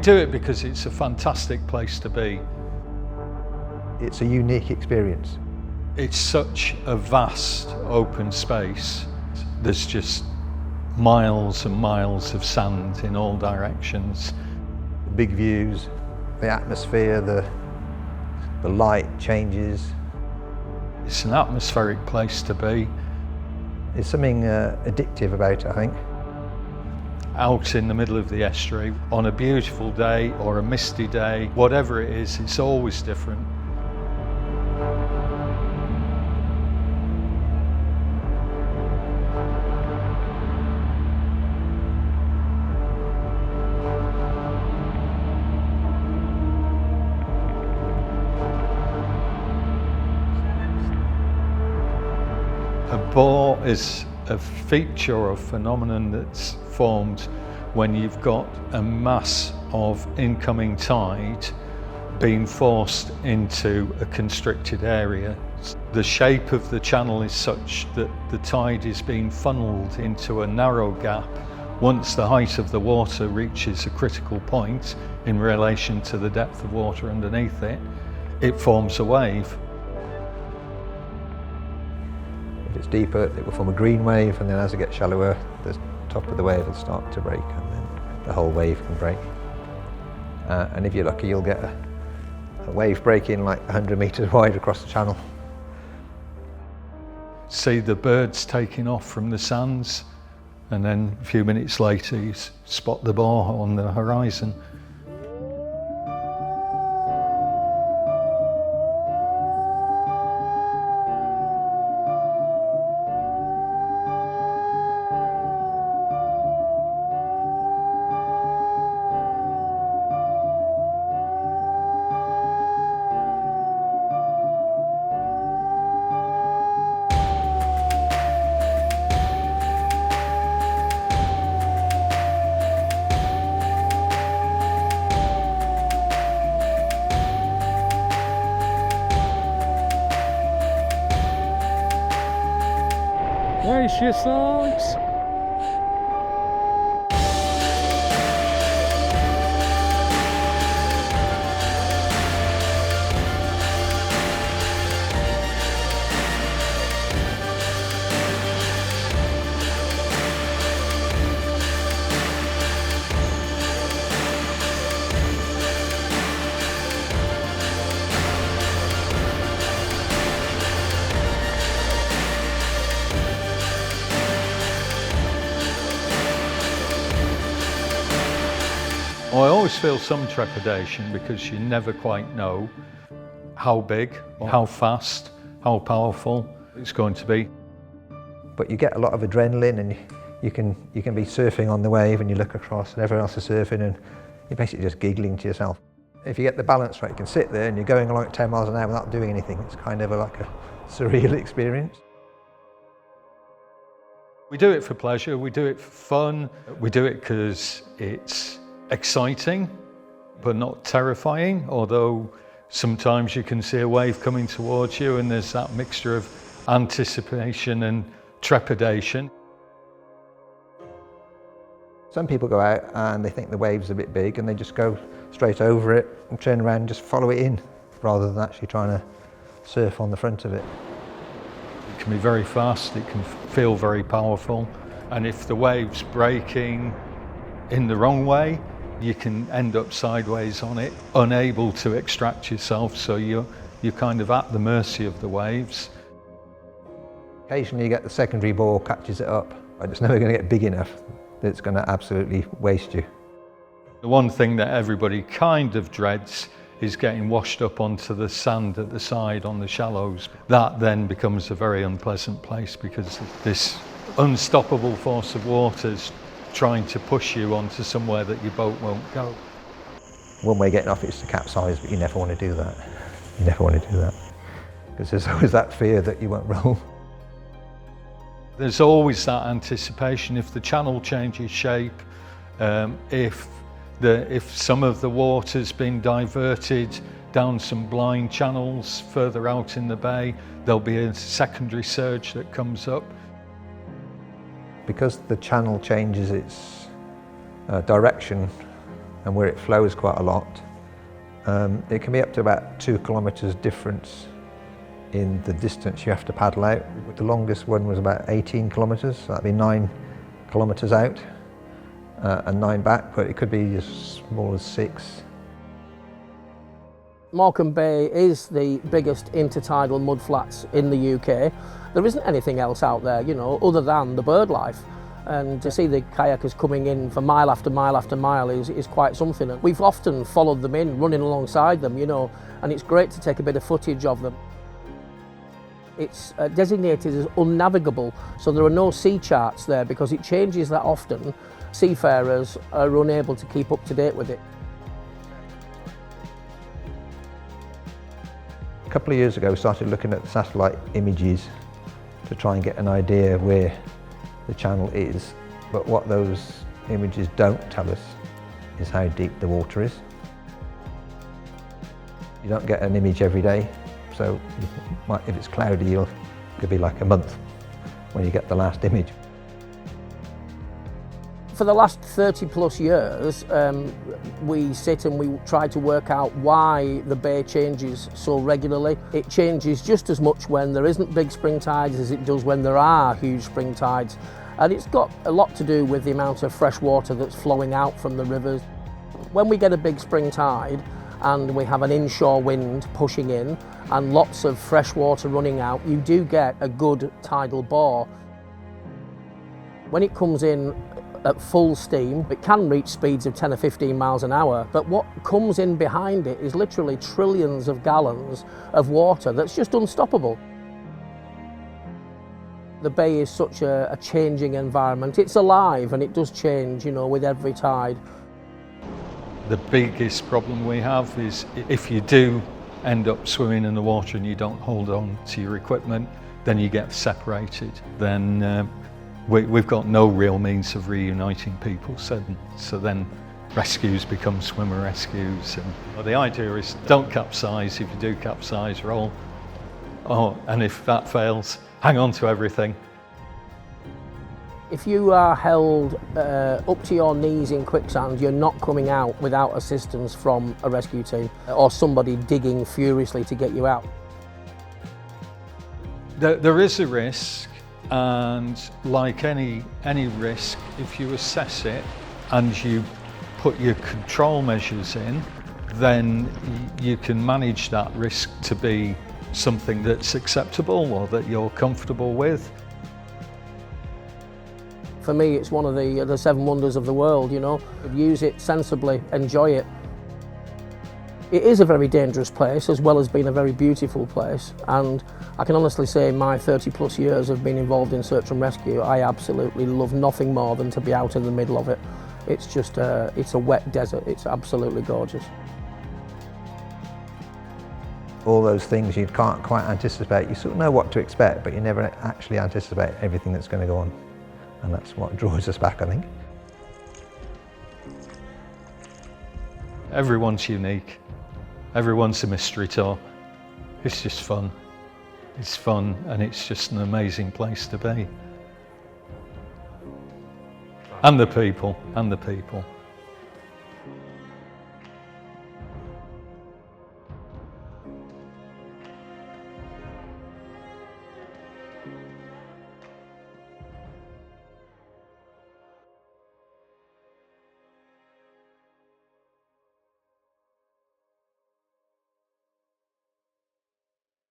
do it because it's a fantastic place to be. It's a unique experience. It's such a vast open space. There's just miles and miles of sand in all directions. The big views, the atmosphere, the light changes. It's an atmospheric place to be. There's something addictive about it, I think. Out in the middle of the estuary, on a beautiful day or a misty day, whatever it is, it's always different. A bore is a feature or phenomenon that's formed when you've got a mass of incoming tide being forced into a constricted area. The shape of the channel is such that the tide is being funneled into a narrow gap. Once the height of the water reaches a critical point in relation to the depth of water underneath it, it forms a wave. If it's deeper, it will form a green wave, and then as it gets shallower, the top of the wave will start to break, and then the whole wave can break. And if you're lucky, you'll get a wave breaking like 100 metres wide across the channel. See the birds taking off from the sands, and then a few minutes later you spot the bore on the horizon. Brace yourselves. Well, I always feel some trepidation because you never quite know how big, how fast, how powerful it's going to be. But you get a lot of adrenaline, and you can be surfing on the wave, and you look across and everyone else is surfing, and you're basically just giggling to yourself. If you get the balance right, you can sit there and you're going along at 10 miles an hour without doing anything. It's kind of like a surreal experience. We do it for pleasure, we do it for fun, we do it because it's exciting but not terrifying, although sometimes you can see a wave coming towards you and there's that mixture of anticipation and trepidation. Some people go out and they think the wave's a bit big and they just go straight over it and turn around and just follow it in rather than actually trying to surf on the front of it. It can be very fast, it can feel very powerful, and if the wave's breaking in the wrong way, you can end up sideways on it, unable to extract yourself, so you're kind of at the mercy of the waves. Occasionally you get the secondary bore catches it up, but it's never going to get big enough that it's going to absolutely waste you. The one thing that everybody kind of dreads is getting washed up onto the sand at the side on the shallows. That then becomes a very unpleasant place because this unstoppable force of water's trying to push you onto somewhere that your boat won't go. One way of getting off is to capsize, but you never want to do that. You never want to do that. Because there's always that fear that you won't roll. There's always that anticipation if the channel changes shape, if some of the water's been diverted down some blind channels further out in the bay, there'll be a secondary surge that comes up. Because the channel changes its direction and where it flows quite a lot, it can be up to about 2 kilometres difference in the distance you have to paddle out. The longest one was about 18 kilometres, so that'd be 9 kilometres out and 9 back, but it could be as small as 6. Morecambe Bay is the biggest intertidal mudflats in the UK. There isn't anything else out there, you know, other than the bird life. And to see the kayakers coming in for mile after mile after mile is quite something. And we've often followed them in, running alongside them, you know, and it's great to take a bit of footage of them. It's designated as unnavigable, so there are no sea charts there because it changes that often. Seafarers are unable to keep up to date with it. A couple of years ago we started looking at satellite images to try and get an idea of where the channel is, but what those images don't tell us is how deep the water is. You don't get an image every day, so if it's cloudy it could be like a month when you get the last image. For the last 30 plus years, we sit and we try to work out why the bay changes so regularly. It changes just as much when there isn't big spring tides as it does when there are huge spring tides. And it's got a lot to do with the amount of fresh water that's flowing out from the rivers. When we get a big spring tide and we have an inshore wind pushing in and lots of fresh water running out, you do get a good tidal bore. When it comes in at full steam, it can reach speeds of 10 or 15 miles an hour, but what comes in behind it is literally trillions of gallons of water that's just unstoppable. The bay is such a changing environment. It's alive and it does change, you know, with every tide. The biggest problem we have is if you do end up swimming in the water and you don't hold on to your equipment, then you get separated. Then we've got no real means of reuniting people, so then rescues become swimmer rescues. And the idea is don't capsize. If you do capsize, roll. And if that fails, hang on to everything. If you are held up to your knees in quicksand, you're not coming out without assistance from a rescue team or somebody digging furiously to get you out. There is a risk. And like any risk, if you assess it and you put your control measures in, then you can manage that risk to be something that's acceptable or that you're comfortable with. For me, it's one of the 7 wonders of the world, you know. Use it sensibly, enjoy it. It is a very dangerous place as well as being a very beautiful place, and I can honestly say in my 30 plus years of being involved in search and rescue, I absolutely love nothing more than to be out in the middle of it. It's just it's a wet desert. It's absolutely gorgeous. All those things you can't quite anticipate. You sort of know what to expect, but you never actually anticipate everything that's going to go on, and that's what draws us back, I think. Everyone's unique. Everyone's a mystery tour. It's just fun. It's fun and it's just an amazing place to be. And the people.